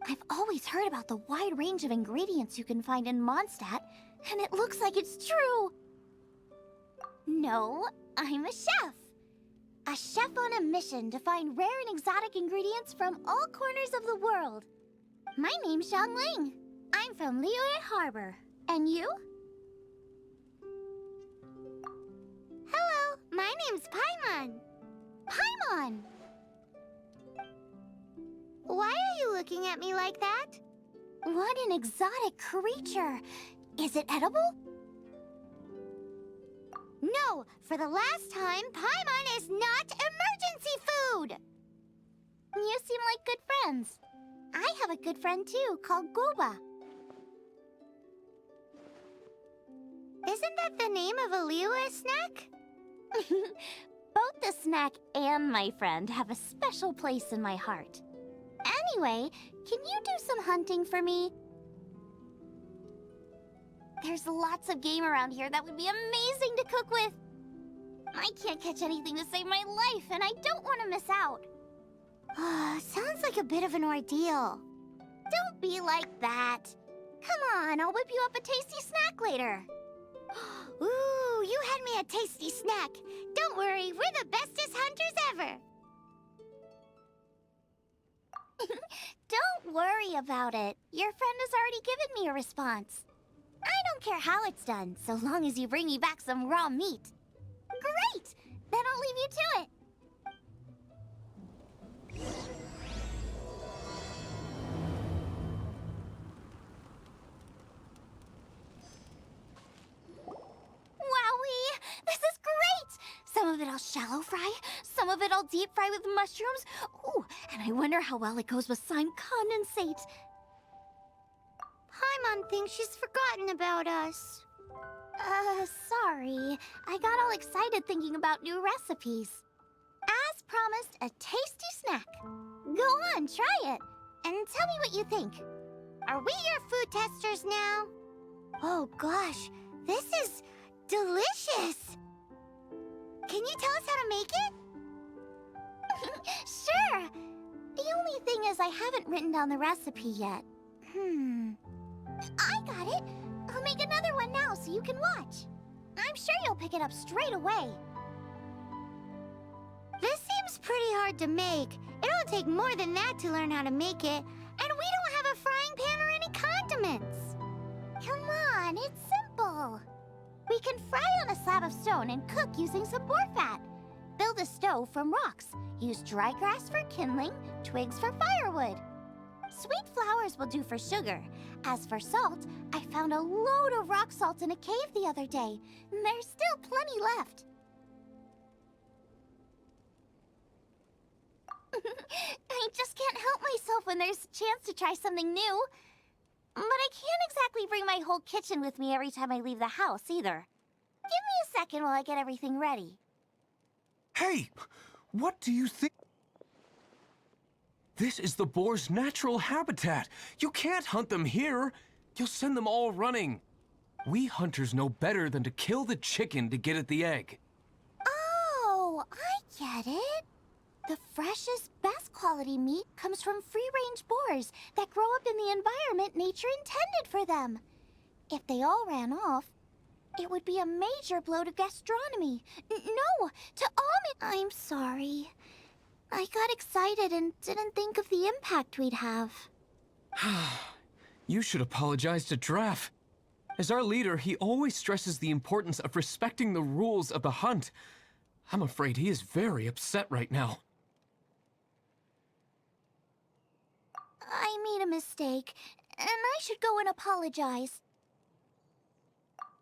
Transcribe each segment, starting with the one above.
I've always heard about the wide range of ingredients you can find in Mondstadt, and it looks like it's true. No, I'm a chef. A chef on a mission to find rare and exotic ingredients from all corners of the world. My name's Xiangling. I'm from Liyue Harbor. And you? Hello, my name's Paimon. Paimon! Why are you looking at me like that? What an exotic creature! Is it edible? No, for the last time, Paimon is not emergency food! You seem like good friends. I have a good friend too, called Goba. Isn't that the name of a Liyue snack? Both the snack and my friend have a special place in my heart. Anyway, can you do some hunting for me? There's lots of game around here that would be amazing to cook with. I can't catch anything to save my life, and I don't want to miss out. Sounds like a bit of an ordeal. Don't be like that. Come on, I'll whip you up a tasty snack later. Ooh, you had me a tasty snack. Don't worry, we're the bestest hunters ever. Don't worry about it. Your friend has already given me a response. I don't care how it's done, so long as you bring me back some raw meat. Great! Then I'll leave you to it. Wowee! This is great! Some of it I'll shallow fry, some of it I'll deep fry with mushrooms. Ooh, and I wonder how well it goes with slime condensate. Paimon thinks she's forgotten about us. Sorry. I got all excited thinking about new recipes. As promised, a tasty snack. Go on, try it, and tell me what you think. Are we your food testers now? Oh gosh, this is delicious! Can you tell us how to make it? Sure! The only thing is I haven't written down the recipe yet. I got it! I'll make another one now so you can watch. I'm sure you'll pick it up straight away. This seems pretty hard to make. It'll take more than that to learn how to make it. And we don't have a frying pan or any condiments. Come on, it's simple. We can fry on a slab of stone and cook using some boar fat. Build a stove from rocks. Use dry grass for kindling, twigs for firewood. Sweet flowers will do for sugar. As for salt, I found a load of rock salt in a cave the other day. There's still plenty left. I just can't help myself when there's a chance to try something new. But I can't exactly bring my whole kitchen with me every time I leave the house, either. Give me a second while I get everything ready. Hey! What do you think? This is the boar's natural habitat. You can't hunt them here. You'll send them all running. We hunters know better than to kill the chicken to get at the egg. Oh, I get it. The freshest, best quality meat comes from free-range boars that grow up in the environment nature intended for them. If they all ran off, it would be a major blow to gastronomy. No, to all I'm sorry. I got excited and didn't think of the impact we'd have. You should apologize to Draff. As our leader, he always stresses the importance of respecting the rules of the hunt. I'm afraid he is very upset right now. I made a mistake, and I should go and apologize.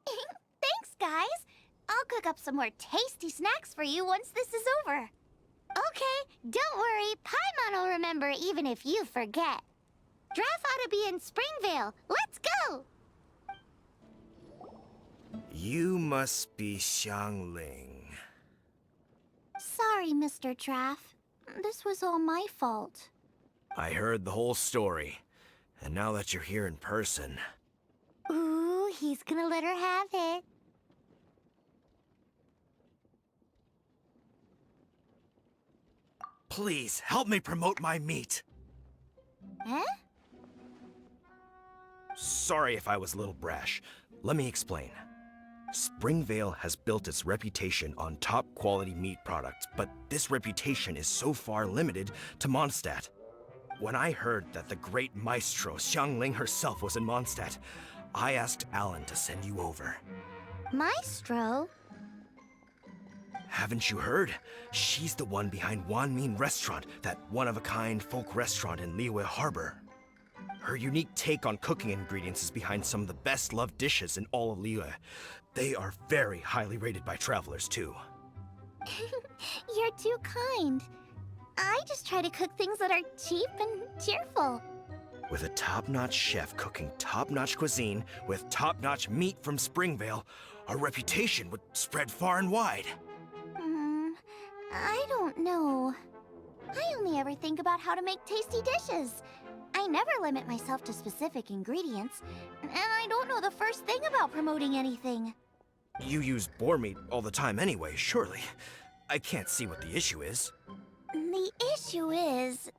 Thanks, guys. I'll cook up some more tasty snacks for you once this is over. Okay, don't worry. Paimon will remember even if you forget. Draff ought to be in Springvale. Let's go! You must be Xiangling. Sorry, Mr. Draff. This was all my fault. I heard the whole story, and now that you're here in person... Ooh, he's gonna let her have it. Please, help me promote my meat. Eh? sorry if I was a little brash. Let me explain. Springvale has built its reputation on top quality meat products, but this reputation is so far limited to Mondstadt. When I heard that the great maestro Xiangling herself was in Mondstadt, I asked Alan to send you over. Maestro? Haven't you heard? She's the one behind Wanmin Restaurant, that one-of-a-kind folk restaurant in Liyue Harbor. Her unique take on cooking ingredients is behind some of the best-loved dishes in all of Liyue. They are very highly rated by travelers, too. You're too kind. I just try to cook things that are cheap and cheerful. With a top-notch chef cooking top-notch cuisine with top-notch meat from Springvale, our reputation would spread far and wide. I don't know. I only ever think about how to make tasty dishes. I never limit myself to specific ingredients, and I don't know the first thing about promoting anything. You use boar meat all the time anyway, surely. I can't see what the issue is. The issue is...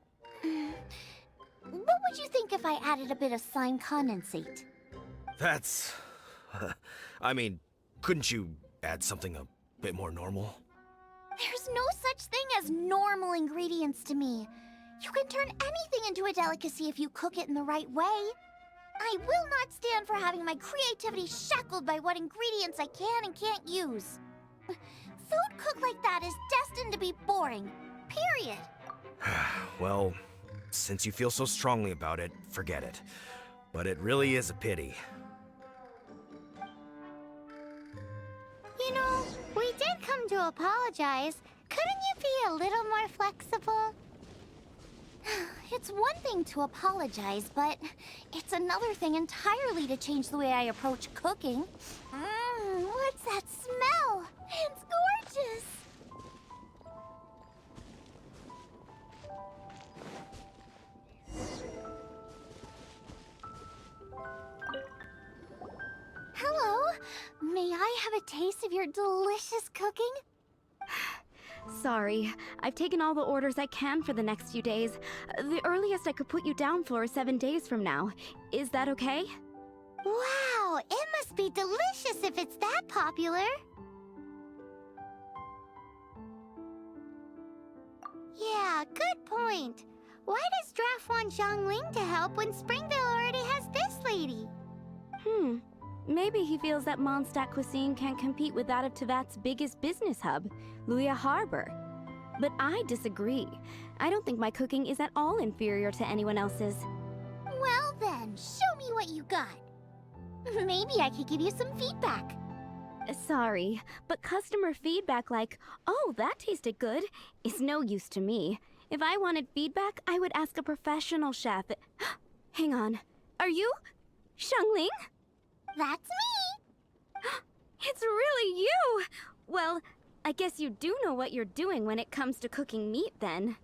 What would you think if I added a bit of slime condensate? That's... I mean, couldn't you add something a bit more normal? There's no such thing as normal ingredients to me. You can turn anything into a delicacy if you cook it in the right way. I will not stand for having my creativity shackled by what ingredients I can and can't use. Food cooked like that is destined to be boring. Period. Well, since you feel so strongly about it, forget it. But it really is a pity. You know, we did come to apologize. Couldn't you be a little more flexible? It's one thing to apologize, but it's another thing entirely to change the way I approach cooking. What's that smell? It's gorgeous! Hello, may I have a taste of your delicious cooking? Sorry, I've taken all the orders I can for the next few days. The earliest I could put you down for is 7 days from now. Is that okay? Wow, it must be delicious if it's that popular. Yeah, good point. Why does Draft want Xiangling to help when Springvale already has this lady? Maybe he feels that Mondstadt cuisine can't compete with that of Tevat's biggest business hub, Liyue Harbor. But I disagree. I don't think my cooking is at all inferior to anyone else's. Well then, show me what you got. Maybe I could give you some feedback. Sorry, but customer feedback like, "Oh, that tasted good," is no use to me. If I wanted feedback, I would ask a professional chef. Hang on. Are you Xiangling? That's me! It's really you! Well, I guess you do know what you're doing when it comes to cooking meat, then.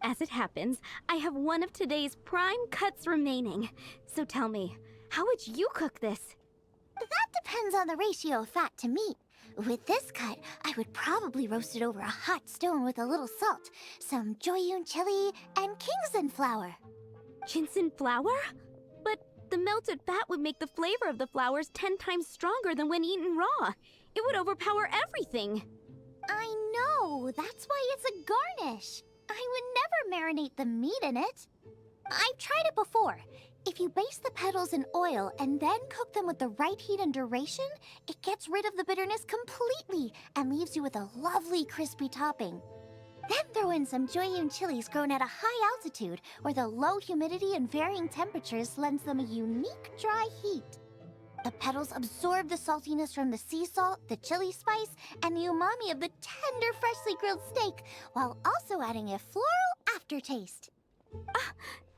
As it happens, I have one of today's prime cuts remaining. So tell me, how would you cook this? That depends on the ratio of fat to meat. With this cut, I would probably roast it over a hot stone with a little salt, some Joyun chili, and Kingston flour. Ginseng flour? But the melted fat would make the flavor of the flowers 10 times stronger than when eaten raw. It would overpower everything. I know, that's why it's a garnish. I would never marinate the meat in it. I've tried it before. If you baste the petals in oil and then cook them with the right heat and duration, it gets rid of the bitterness completely and leaves you with a lovely crispy topping. Then throw in some Joyun chilies grown at a high altitude where the low humidity and varying temperatures lends them a unique dry heat. The petals absorb the saltiness from the sea salt, the chili spice, and the umami of the tender, freshly grilled steak, while also adding a floral aftertaste.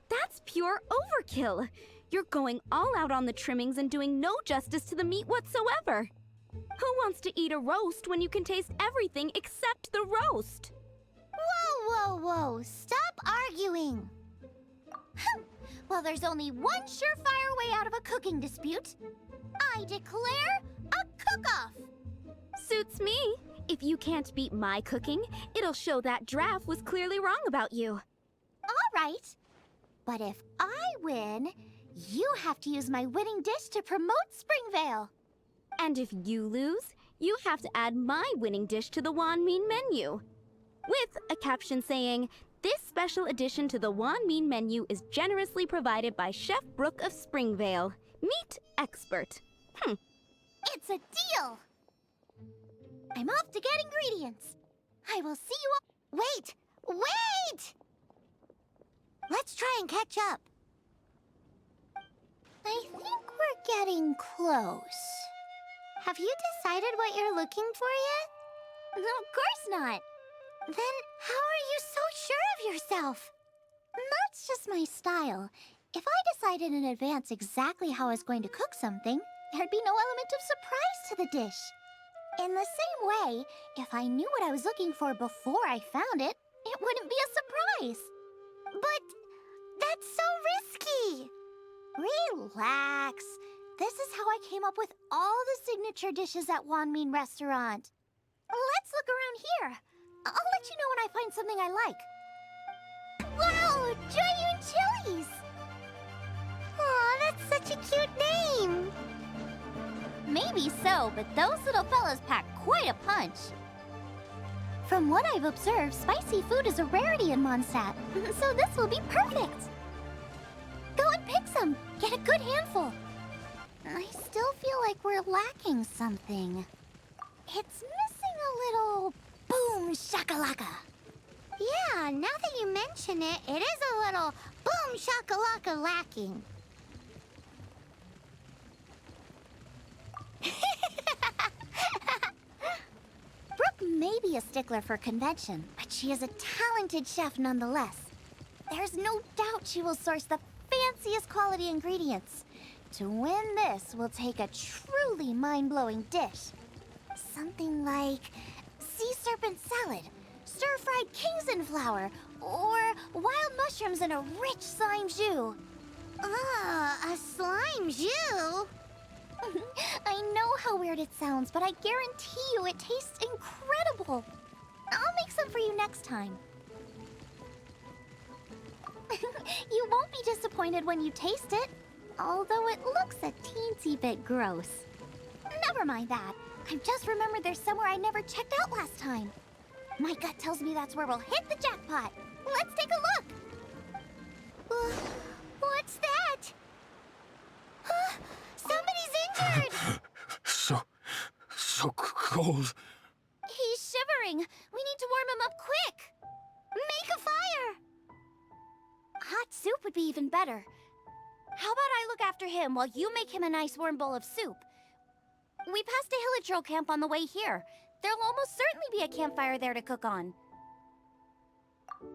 That's pure overkill. You're going all out on the trimmings and doing no justice to the meat whatsoever. Who wants to eat a roast when you can taste everything except the roast? Whoa, whoa, whoa! Stop arguing! Well, there's only one surefire way out of a cooking dispute. I declare a cook-off! Suits me. If you can't beat my cooking, it'll show that Draft was clearly wrong about you. All right. But if I win, You have to use my winning dish to promote Springvale. And if you lose, you have to add my winning dish to the Wanmin menu. With a caption saying, "This special addition to the Wanmin menu is generously provided by Chef Brooke of Springvale, meat expert." It's a deal! I'm off to get ingredients. I will see you all. Wait! Wait! Let's try and catch up. I think we're getting close. Have you decided what you're looking for yet? No, of course not. Then how are you so sure of yourself? That's just my style. If I decided in advance exactly how I was going to cook something, there'd be no element of surprise to the dish. In the same way, if I knew what I was looking for before I found it, it wouldn't be a surprise. But that's so risky. Relax. This is how I came up with all the signature dishes at Wanmin Restaurant. Let's look around here. I'll let you know when I find something I like. Wow, Giant Chilies! Aw, that's such a cute name. Maybe so, but those little fellas pack quite a punch. From what I've observed, spicy food is a rarity in Mondstadt, so this will be perfect. Go and pick some. Get a good handful. I still feel like we're lacking something. It's missing a little boom shakalaka. Yeah, now that you mention it, it is a little boom shakalaka lacking. Brooke may be a stickler for convention, but she is a talented chef nonetheless. There's no doubt she will source the fanciest quality ingredients. To win this, we'll take a truly mind-blowing dish. Something like sea serpent salad, stir-fried Kingston flour, or wild mushrooms in a rich slime jus. A slime jus? I know how weird it sounds, but I guarantee you it tastes incredible. I'll make some for you next time. You won't be disappointed when you taste it, although it looks a teensy bit gross. Never mind that. I've just remembered there's somewhere I never checked out last time. My gut tells me that's where we'll hit the jackpot. Let's take a look. What's that? Somebody's injured! So cold. He's shivering. We need to warm him up quick. Make a fire! Hot soup would be even better. How about I look after him while you make him a nice warm bowl of soup? We passed a Hilichurl camp on the way here. There'll almost certainly be a campfire there to cook on.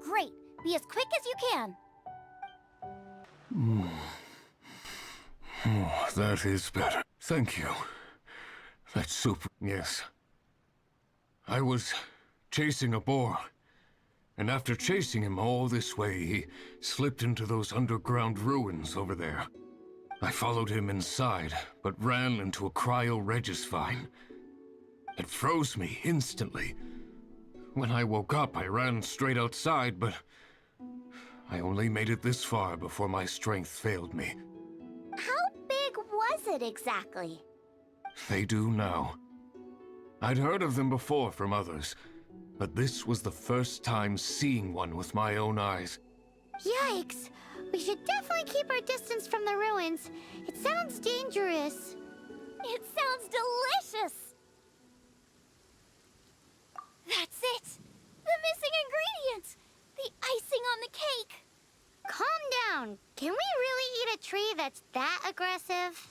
Great. Be as quick as you can. Oh, that is better. Thank you. That soup, yes. I was chasing a boar, and after chasing him all this way, he slipped into those underground ruins over there. I followed him inside, but ran into a cryo-regis vine. It froze me instantly. When I woke up, I ran straight outside, but I only made it this far before my strength failed me. How big was it exactly? They do now. I'd heard of them before from others, but this was the first time seeing one with my own eyes. Yikes! We should definitely keep our distance from the ruins. It sounds dangerous. It sounds delicious! That's it! The missing ingredient! The icing on the cake! Calm down. Can we really eat a tree that's that aggressive?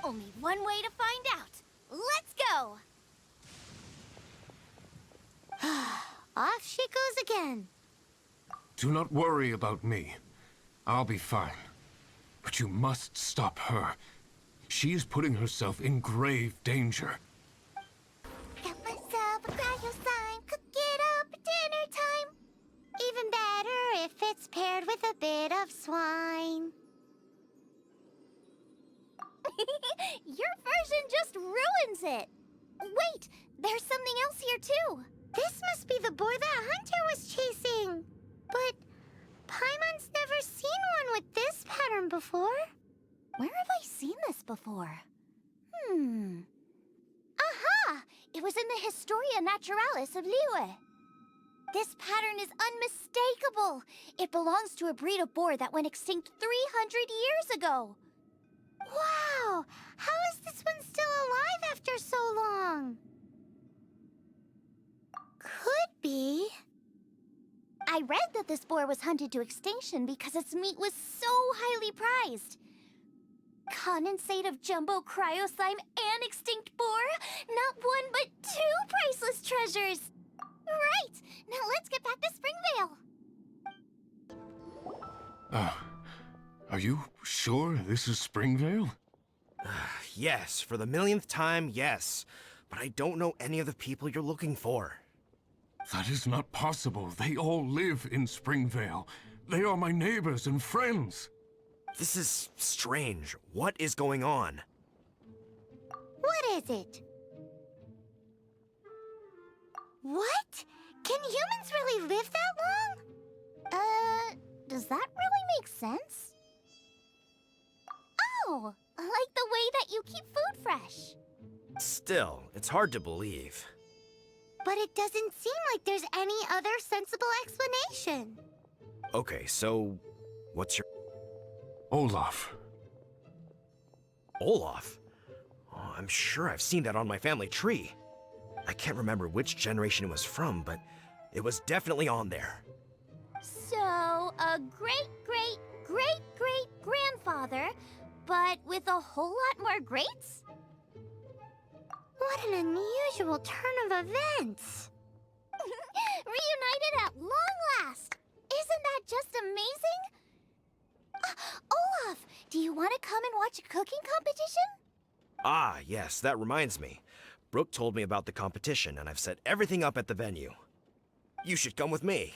Only one way to find out. Let's go! Off she goes again. Do not worry about me. I'll be fine. But you must stop her. She is putting herself in grave danger. Got myself a cryo sign, cook it up at dinner time. Even better if it's paired with a bit of swine. Your version just ruins it. Wait, there's something else here too. This must be the boar that Hunter was chasing. But Paimon's never seen one with this pattern before. Where have I seen this before? Aha! It was in the Historia Naturalis of Liyue. This pattern is unmistakable. It belongs to a breed of boar that went extinct 300 years ago. Wow! How is this one still alive after so long? Could be. I read that this boar was hunted to extinction because its meat was so highly prized. Condensate of jumbo cryo slime and extinct boar? Not one, but two priceless treasures! Right! Now let's get back to Springvale! Are you sure this is Springvale? Yes, for the millionth time, yes. But I don't know any of the people you're looking for. That is not possible. They all live in Springvale. They are my neighbors and friends. This is strange. What is going on? What is it? What? Can humans really live that long? Does that really make sense? Oh, like the way that you keep food fresh. Still, it's hard to believe. But it doesn't seem like there's any other sensible explanation. Okay, so what's your... Olaf. Olaf? Oh, I'm sure I've seen that on my family tree. I can't remember which generation it was from, but it was definitely on there. So, a great-great-great-great-grandfather, but with a whole lot more greats? What an unusual turn of events! Reunited at long last! Isn't that just amazing? Olaf, do you want to come and watch a cooking competition? Ah, yes, that reminds me. Brooke told me about the competition, and I've set everything up at the venue. You should come with me.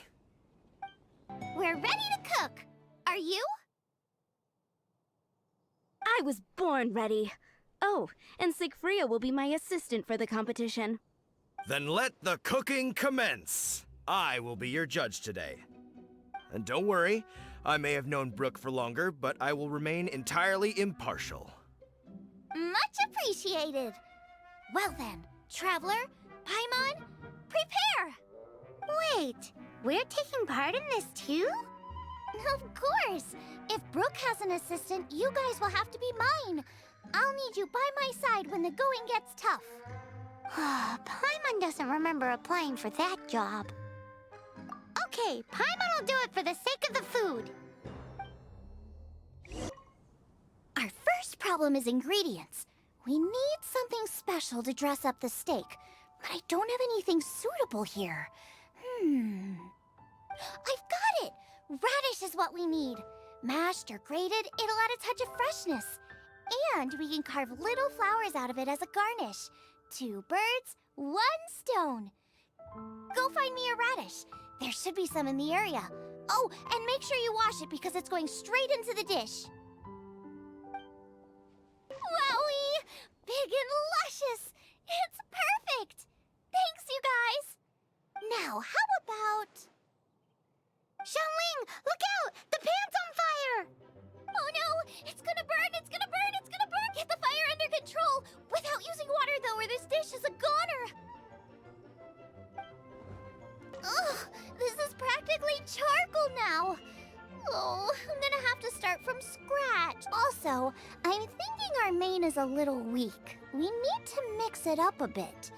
We're ready to cook. Are you? I was born ready. Oh, and Sigfria will be my assistant for the competition. Then let the cooking commence. I will be your judge today. And don't worry, I may have known Brooke for longer, but I will remain entirely impartial. Much appreciated. Well then, Traveler, Paimon, prepare! Wait, we're taking part in this too? Of course! If Brooke has an assistant, you guys will have to be mine. I'll need you by my side when the going gets tough. Paimon doesn't remember applying for that job. Okay, Paimon will do it for the sake of the food. Our first problem is ingredients. We need something special to dress up the steak, but I don't have anything suitable here. I've got it! Radish is what we need. Mashed or grated, it'll add a touch of freshness. And we can carve little flowers out of it as a garnish. 2 birds, 1 stone. Go find me a radish. There should be some in the area. Oh, and make sure you wash it because it's going straight into the dish. Wowie! Big and luscious! It's perfect! Thanks, you guys! Now, how about... Xiangling, look out! The pan's on fire! Oh no! It's gonna burn! It's gonna burn! It's gonna burn! Get the fire under control! Without using water, though, or this dish is a goner! Ugh! This is practically charcoal now! Oh, I'm gonna have to start from scratch. Also, I'm thinking our main is a little weak. We need to mix it up a bit.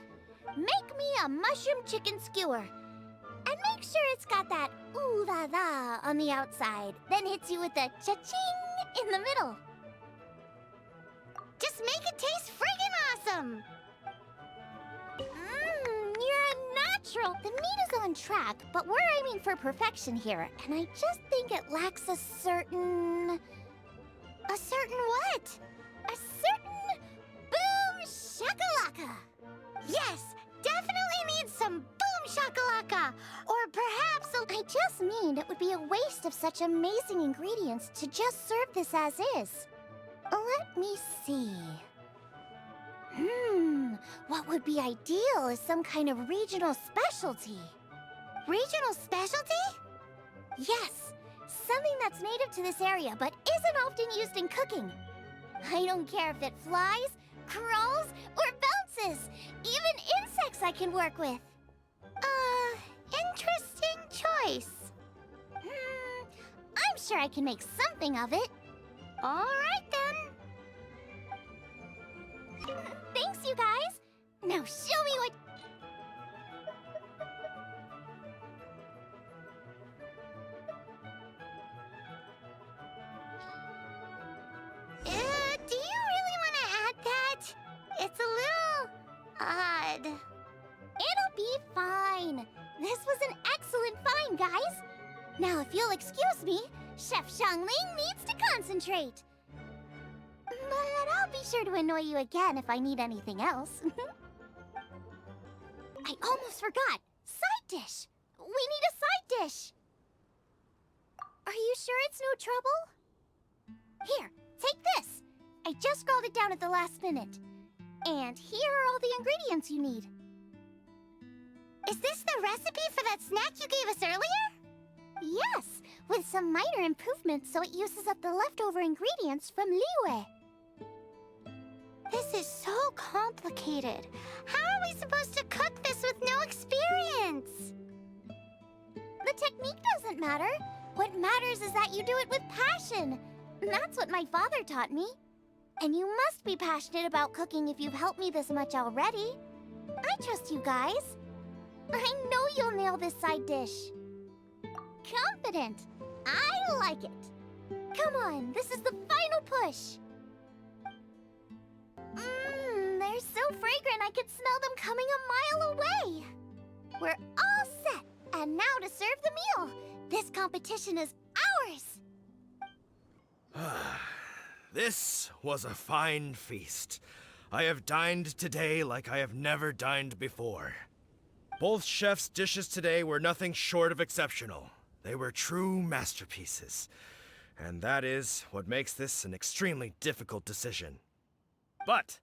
Make me a mushroom chicken skewer. And make sure it's got that ooh la la on the outside. Then hits you with a cha-ching in the middle. Just make it taste friggin' awesome! You're a natural! The meat is on track, but we're aiming for perfection here, and I just think it lacks a certain... A certain what? A certain... boom shakalaka! Yes! Definitely needs some boom shakalaka! Or perhaps a... I just mean it would be a waste of such amazing ingredients to just serve this as is. Let me see... what would be ideal is some kind of regional specialty. Regional specialty? Yes, something that's native to this area but isn't often used in cooking. I don't care if it flies, crawls, or bounces. Even insects I can work with. Interesting choice. I'm sure I can make something of it. All right, then. Thanks, you guys. Now show me what... do you really want to add that? It's a little... odd. It'll be fine. This was an excellent find, guys. Now, if you'll excuse me, Chef Xiangling needs to concentrate. But I'll be sure to annoy you again if I need anything else. I almost forgot. Side dish. We need a side dish. Are you sure it's no trouble? Here, take this. I just scrolled it down at the last minute. And here are all the ingredients you need. Is this the recipe for that snack you gave us earlier? Yes, with some minor improvements so it uses up the leftover ingredients from Liyue. This is so complicated. How are we supposed to cook this with no experience? The technique doesn't matter. What matters is that you do it with passion. That's what my father taught me. And you must be passionate about cooking if you've helped me this much already. I trust you guys. I know you'll nail this side dish. Confident. I like it. Come on, this is the final push. They're so fragrant I could smell them coming a mile away. We're all set, and now to serve the meal. This competition is ours. This was a fine feast. I have dined today like I have never dined before. Both chefs' dishes today were nothing short of exceptional. They were true masterpieces. And that is what makes this an extremely difficult decision. But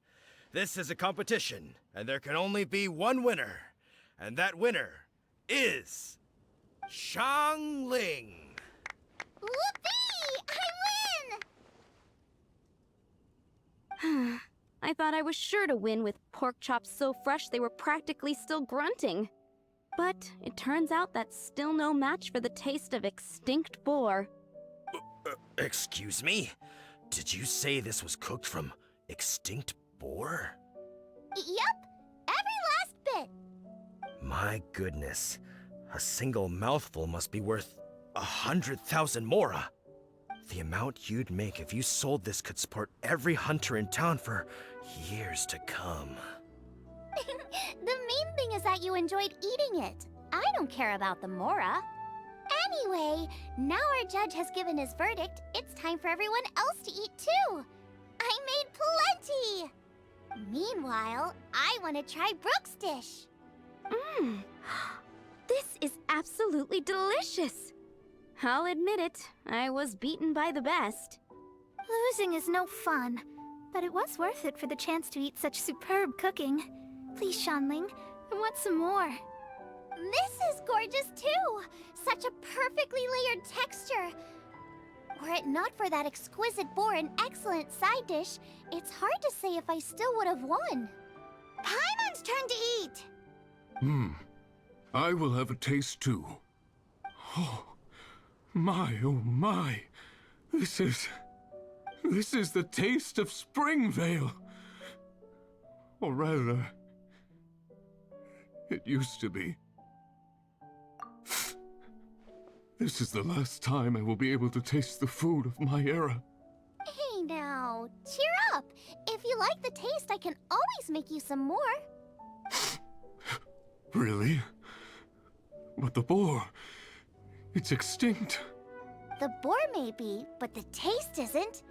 this is a competition, and there can only be one winner. And that winner is... Xiangling! Whoopee! I win! I thought I was sure to win with pork chops so fresh they were practically still grunting. But it turns out that's still no match for the taste of extinct boar. Excuse me? Did you say this was cooked from extinct boar? Yep, every last bit. My goodness. A single mouthful must be worth 100,000 mora. The amount you'd make if you sold this could support every hunter in town for years to come. The main thing is that you enjoyed eating it. I don't care about the mora. Anyway, now our judge has given his verdict. It's time for everyone else to eat too. I made plenty. Meanwhile, I want to try Brooke's dish. This is absolutely delicious. I'll admit it, I was beaten by the best. Losing is no fun, but it was worth it for the chance to eat such superb cooking. Please, Xiangling, I want some more. This is gorgeous too. Such a perfectly layered texture. Were it not for that exquisite boar and excellent side dish, it's hard to say if I still would have won. Paimon's turn to eat. I will have a taste too. Oh my. This is the taste of Springvale. Or rather, it used to be. This is the last time I will be able to taste the food of my era. Hey now, cheer up. If you like the taste, I can always make you some more. Really? But the boar, it's extinct. The boar may be, but the taste isn't.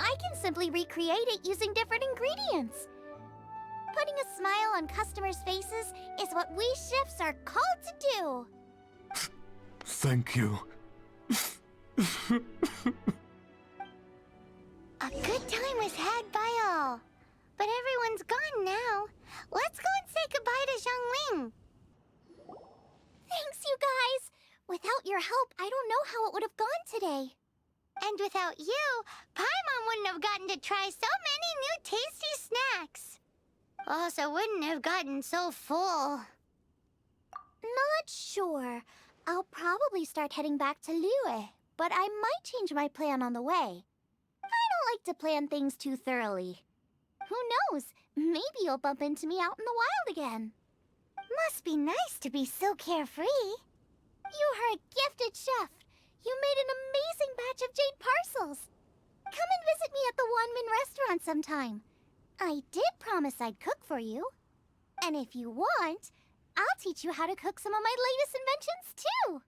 I can simply recreate it using different ingredients. Putting a smile on customers' faces is what we chefs are called to do. Thank you. A good time was had by all. But everyone's gone now. Let's go and say goodbye to Xiangling. Thanks, you guys. Without your help, I don't know how it would have gone today. And without you, Paimon wouldn't have gotten to try so many new tasty snacks. Also wouldn't have gotten so full. Not sure. I'll probably start heading back to Liyue, but I might change my plan on the way. I don't like to plan things too thoroughly. Who knows? Maybe you'll bump into me out in the wild again. Must be nice to be so carefree. You are a gifted chef. You made an amazing batch of jade parcels. Come and visit me at the Wanmin restaurant sometime. I did promise I'd cook for you. And if you want, I'll teach you how to cook some of my latest inventions too.